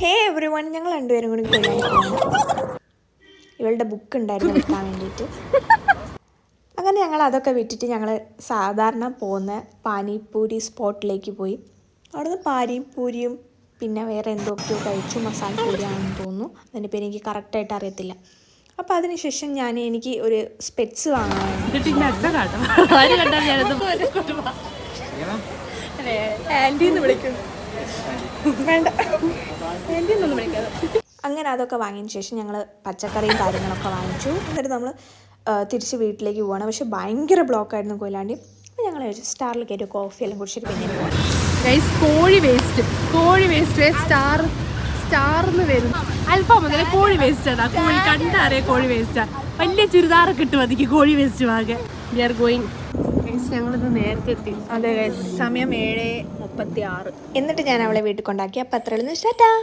ഹേ every one, ഞങ്ങൾ രണ്ടുപേരും കൂടി ഇവളുടെ ബുക്ക് ഉണ്ടായിരുന്നു വിൽക്കാൻ വേണ്ടിയിട്ട്. അങ്ങനെ ഞങ്ങൾ അതൊക്കെ വിറ്റിട്ട് ഞങ്ങൾ സാധാരണ പോകുന്ന പാനിപൂരി സ്പോട്ടിലേക്ക് പോയി. അവിടുന്ന് പാനിപൂരിയും പിന്നെ വേറെ എന്തൊക്കെയോ കഴിച്ചു. മസാല പൂരിയാണെന്ന് തോന്നുന്നു, അതിൻ്റെ പേര് എനിക്ക് കറക്റ്റായിട്ട് അറിയത്തില്ല. അപ്പോൾ അതിനുശേഷം എനിക്ക് ഒരു സ്പെറ്റ്സ് വാങ്ങാനായിരുന്നു. അങ്ങനെ അതൊക്കെ വാങ്ങിയതിന് ശേഷം ഞങ്ങൾ പച്ചക്കറിയും കാര്യങ്ങളൊക്കെ വാങ്ങിച്ചു. എന്നിട്ട് നമ്മൾ തിരിച്ച് വീട്ടിലേക്ക് പോവാണ്. പക്ഷെ ഭയങ്കര ബ്ലോക്കായിരുന്നു കൊയിലാണ്ടി. അപ്പോൾ ഞങ്ങൾ സ്റ്റാറിൽ കയറ്റി കോഫി എല്ലാം കുടിച്ചിട്ട് പിന്നെ പോകാം. കോഴി വേസ്റ്റ് സ്റ്റാറിന്ന് വരും. അല്പം മുതലേ കോഴി വേസ്റ്റാണ്. കോഴി കണ്ടറിയ കോഴി വേസ്റ്റാണ്. വലിയ ചുരിദാറൊക്കെ ഇട്ട് മതിക്ക് കോഴി വേസ്റ്റ് വാങ്ങാൻ. We are going. ഞങ്ങളിത് നേരത്തെ എത്തി. അതെ, സമയം 7:36. എന്നിട്ട് ഞാൻ അവളെ വീട്ടിൽ കൊണ്ടാക്കി. അപ്പം അത്രയുള്ളൂ. ടാറ്റാ.